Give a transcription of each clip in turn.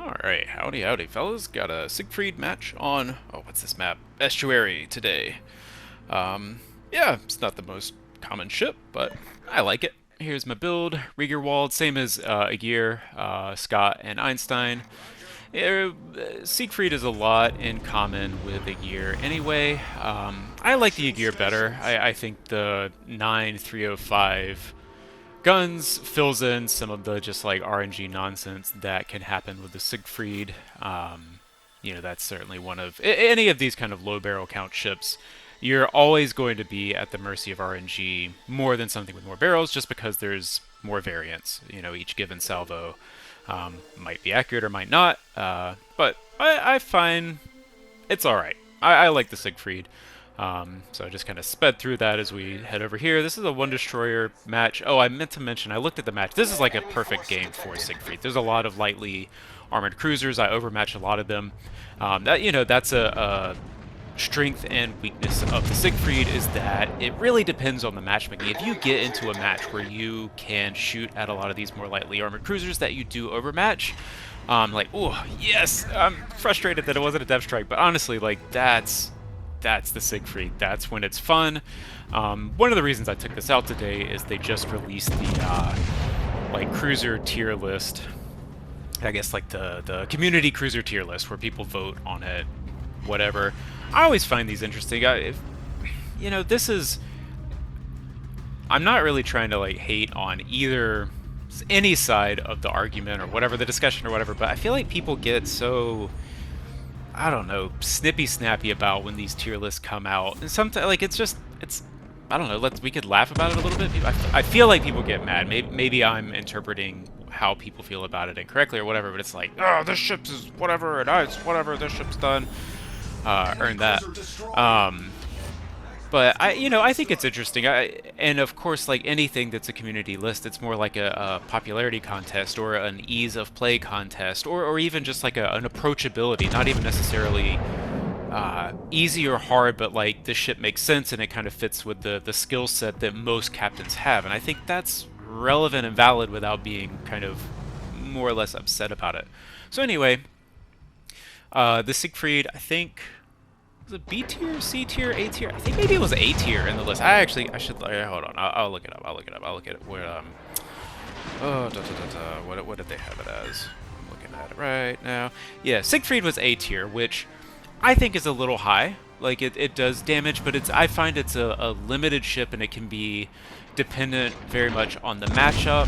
Alright, howdy howdy fellas. Got a Siegfried match on, oh what's this map? Estuary today. Yeah, it's not the most common ship, but I like it. Here's my build, Riegerwald, same as Aegir, Scott, and Einstein. Siegfried is a lot in common with Aegir anyway. I like the Aegir better. I think the 9305 guns fills in some of the just like RNG nonsense that can happen with the Siegfried. That's certainly one of any of these kind of low barrel count ships. You're always going to be at the mercy of RNG more than something with more barrels, just because there's more variance. Each given salvo might be accurate or might not, but I find it's all right. I like the Siegfried. So I just kind of sped through that as we head over here. This is a one destroyer match. Oh, I meant to mention, I looked at the match. This is like a perfect game for Siegfried. There's a lot of lightly armored cruisers. I overmatch a lot of them. That's a strength and weakness of the Siegfried, is that it really depends on the matchmaking. If you get into a match where you can shoot at a lot of these more lightly armored cruisers that you do overmatch, like, oh, yes, I'm frustrated that it wasn't a depth strike, but honestly, like, that's the Siegfried. That's when it's fun. One of the reasons I took this out today is they just released the cruiser tier list. I guess like the community cruiser tier list where people vote on it, whatever. I always find these interesting. This is. I'm not really trying to like hate on any side of the argument or whatever, the discussion or whatever, but I feel like people get so, I don't know, snippy snappy about when these tier lists come out, and sometimes like it's I don't know. We could laugh about it a little bit. I feel like people get mad. Maybe I'm interpreting how people feel about it incorrectly or whatever. But it's like, oh, this ship's is whatever, and it's whatever. This ship's done. Earned that. But I think it's interesting. And of course, like anything that's a community list, it's more like a popularity contest or an ease of play contest, or even just like an approachability. Not even necessarily easy or hard, but like this ship makes sense and it kind of fits with the skill set that most captains have. And I think that's relevant and valid without being kind of more or less upset about it. So anyway, the Siegfried, I think, was it B tier, C tier, A tier? I think maybe it was A tier in the list. I should hold on. I'll look it up. I'll look at it. Where what did they have it as? I'm looking at it right now. Yeah, Siegfried was A tier, which I think is a little high. Like it does damage, but I find it's a limited ship, and it can be dependent very much on the matchup,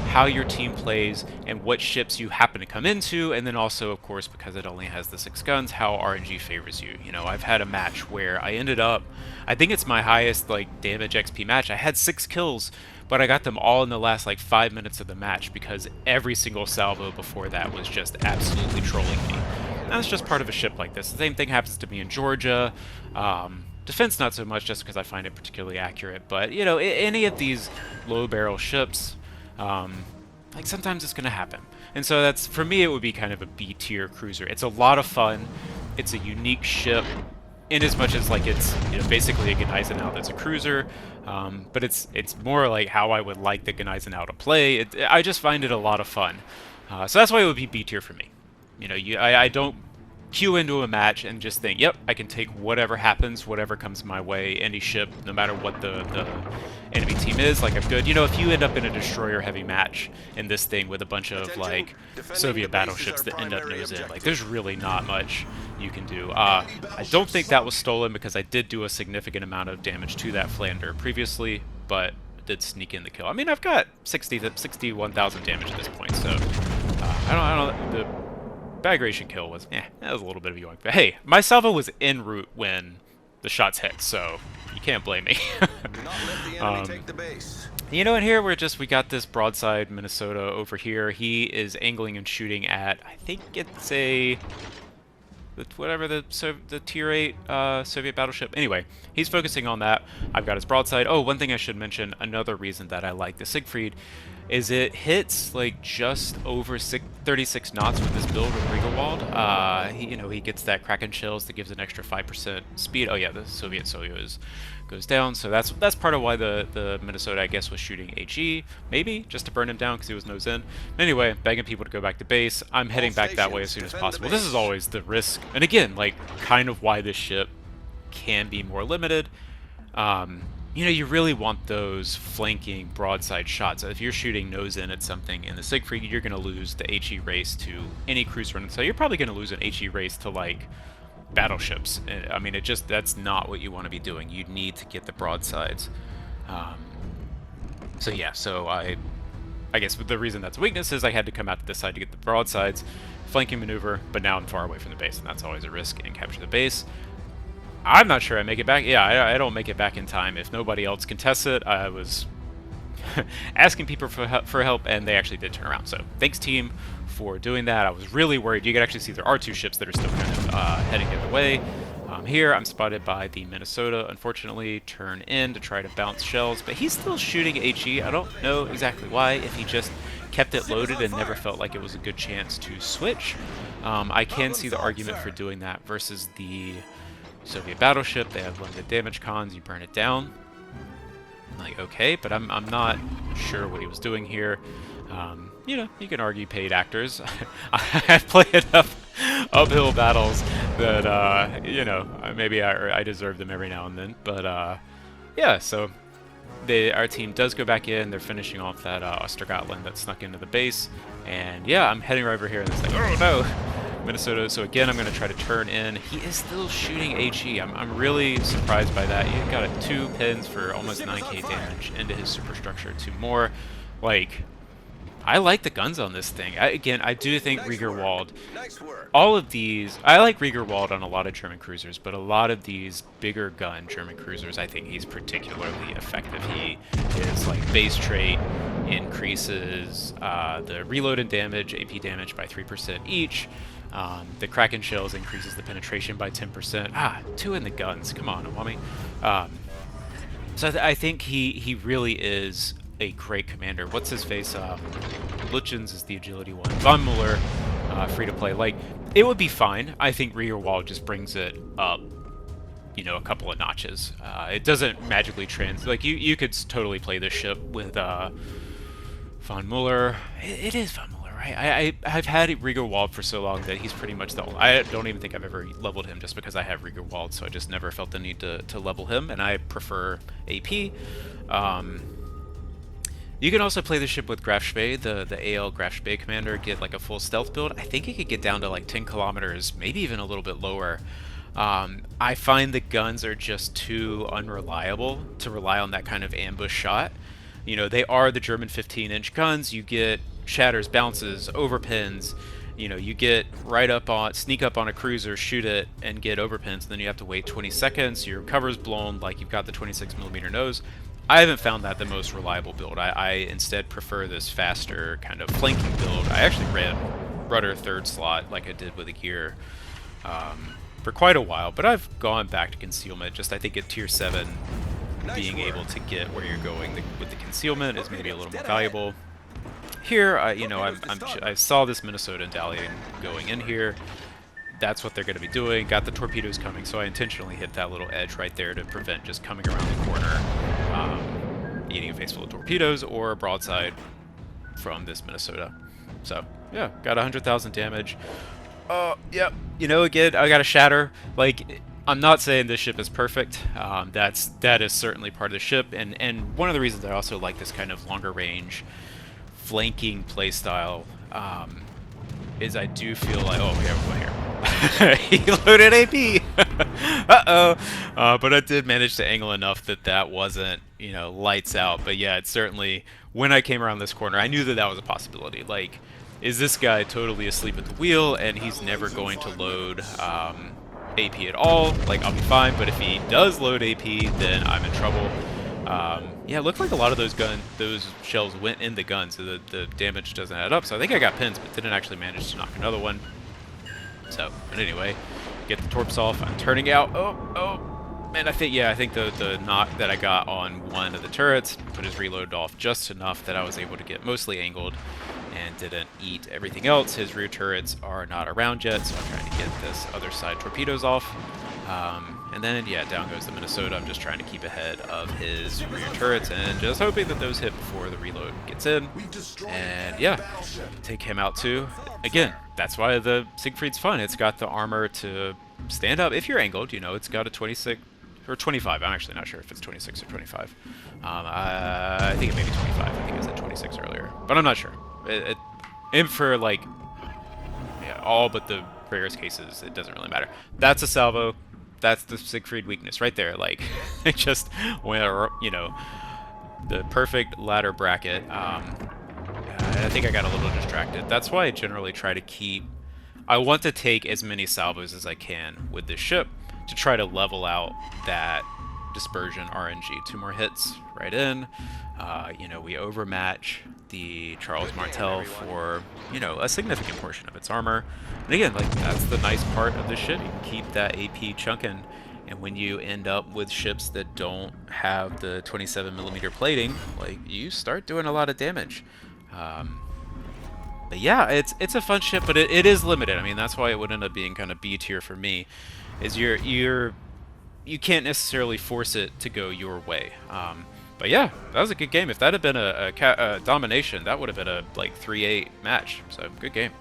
how your team plays, and what ships you happen to come into, and then also, of course, because it only has the 6 guns, how RNG favors you. I've had a match where I ended up, I think it's my highest like damage XP match. I had 6 kills, but I got them all in the last like 5 minutes of the match because every single salvo before that was just absolutely trolling me. And that's just part of a ship like this. The same thing happens to me in Georgia. Defense not so much, just because I find it particularly accurate, but any of these low barrel ships, like sometimes it's gonna happen. And so that's, for me, it would be kind of a B tier cruiser. It's a lot of fun. It's a unique ship, in as much as like it's basically a Gneisenau that's a cruiser, but it's more like how I would like the Gneisenau to play. I just find it a lot of fun, so that's why it would be B tier for me. I don't queue into a match and just think, yep, I can take whatever happens, whatever comes my way, any ship, no matter what the enemy team is. Like, I'm good. If you end up in a destroyer-heavy match in this thing with a bunch of, like, Soviet battleships that end up nose in, like, there's really not much you can do. I don't think that was stolen, because I did do a significant amount of damage to that Flander previously, but did sneak in the kill. I mean, I've got 61,000 damage at this point, so I don't the Bagration kill was, that was a little bit of a yoink. But hey, my salvo was en route when the shots hit, so you can't blame me. In here we got this broadside Minnesota over here. He is angling and shooting at, I think it's whatever the tier 8 Soviet battleship. Anyway, he's focusing on that. I've got his broadside. Oh, one thing I should mention, another reason that I like the Siegfried, is it hits like just over 36 knots with this build with Riegerwald. He gets that Kraken shells that gives an extra 5% speed. Oh yeah, the Soviet Soyuz goes down, so that's part of why the Minnesota, I guess, was shooting HE, maybe just to burn him down because he was nose in. Anyway, begging people to go back to base. I'm heading back that way as soon as possible. This is always the risk, and again, like kind of why this ship can be more limited. You really want those flanking broadside shots. If you're shooting nose in at something in the Siegfried, you're going to lose the HE race to any cruiser, and so you're probably going to lose an HE race to like battleships. I mean, that's not what you want to be doing. You need to get the broadsides. So yeah, so I guess the reason that's a weakness is I had to come out to this side to get the broadsides, flanking maneuver, but now I'm far away from the base, and that's always a risk in capture the base. I'm not sure I make it back. Yeah, I don't make it back in time. If nobody else contests it, I was asking people for help, and they actually did turn around. So thanks, team, for doing that. I was really worried. You could actually see there are two ships that are still kind of heading the other way. Here, I'm spotted by the Minnesota, unfortunately, turn in to try to bounce shells, but he's still shooting HE. I don't know exactly why, if he just kept it loaded and never felt like it was a good chance to switch. I can see the argument for doing that versus the Soviet battleship. They have limited damage cons, you burn it down. Like, okay, but I'm not sure what he was doing here. You can argue paid actors. I've played enough uphill battles that, maybe I deserve them every now and then. But, yeah, so our team does go back in. They're finishing off that Ostergotland that snuck into the base. And, yeah, I'm heading right over here, and it's like, oh, no! Minnesota, so again, I'm going to try to turn in. He is still shooting HE. I'm really surprised by that. He got 2 pins for almost 9k damage into his superstructure, 2 more. Like, I like the guns on this thing. I do think Riegerwald, all of these, I like Riegerwald on a lot of German cruisers, but a lot of these bigger gun German cruisers, I think he's particularly effective. He is like base trait increases the reload and damage, AP damage by 3% each. The Kraken shells increases the penetration by 10%. 2 in the guns. Come on, Awami. So I think he really is a great commander. What's his face? Lutyens is the agility one. Von Mueller, free to play. Like, it would be fine. I think Riegerwald just brings it up, a couple of notches. It doesn't magically like, you could totally play this ship with Von Mueller. It is Von Mueller, right? I've had Riegerwald for so long that he's pretty much the only. I don't even think I've ever leveled him just because I have Riegerwald, so I just never felt the need to level him, and I prefer AP. You can also play the ship with Graf Spee, the AL Graf Spee commander, get like a full stealth build. I think it could get down to like 10 kilometers, maybe even a little bit lower. I find the guns are just too unreliable to rely on that kind of ambush shot. They are the German 15-inch guns. You get shatters, bounces, overpins. You get sneak up on a cruiser, shoot it, and get overpins, and then you have to wait 20 seconds. Your cover's blown, like you've got the 26mm nose. I haven't found that the most reliable build. I instead prefer this faster kind of flanking build. I actually ran rudder third slot like I did with a gear for quite a while, but I've gone back to concealment. Just I think at tier 7, being able to get where you're going with the concealment is maybe a little more valuable. Here, I saw this Minnesota dallying going in here. That's what they're going to be doing. Got the torpedoes coming, so I intentionally hit that little edge right there to prevent just coming around the corner, eating a face full of torpedoes or a broadside from this Minnesota. So, yeah, got 100,000 damage. Yep. Again, I got a shatter. Like, I'm not saying this ship is perfect. That is certainly part of the ship, and one of the reasons I also like this kind of longer range flanking playstyle is I do feel like, oh, we have one here. He loaded AP. But I did manage to angle enough that wasn't, lights out. But yeah, it certainly, when I came around this corner, I knew that was a possibility. Like, is this guy totally asleep at the wheel and he's never going to load AP at all? Like, I'll be fine. But if he does load AP, then I'm in trouble. Yeah, it looked like a lot of those shells went in the gun, so the damage doesn't add up. So I think I got pins, but didn't actually manage to knock another one. So, but anyway, get the torps off. I'm turning out. Oh, And I think the knock that I got on one of the turrets put his reload off just enough that I was able to get mostly angled and didn't eat everything else. His rear turrets are not around yet, so I'm trying to get this other side torpedoes off. And then, yeah, down goes the Minnesota. I'm just trying to keep ahead of his rear turrets and just hoping that those hit before the reload gets in. And yeah, take him out too. Again, that's why the Siegfried's fun. It's got the armor to stand up if you're angled. You know, it's got a 26 or 25. I'm actually not sure if it's 26 or 25. I think it may be 25. I think it was at 26 earlier, but I'm not sure. And for like, yeah, all but the rarest cases, it doesn't really matter. That's a salvo. That's the Siegfried weakness right there. Like, it just went, you know, the perfect ladder bracket. I think I got a little distracted. That's why I generally try to keep... I want to take as many salvos as I can with this ship to try to level out that dispersion RNG. 2 more hits right in. You know, we overmatch the Charles Martel for, you know, a significant portion of its armor. And again, like, that's the nice part of this ship. You can keep that AP chunking. And when you end up with ships that don't have the 27mm plating, like, you start doing a lot of damage. But yeah, it's a fun ship, but it is limited. I mean, that's why it would end up being kind of B tier for me. Is you can't necessarily force it to go your way. But yeah, that was a good game. If that had been a domination, that would have been a like 3-8 match. So good game.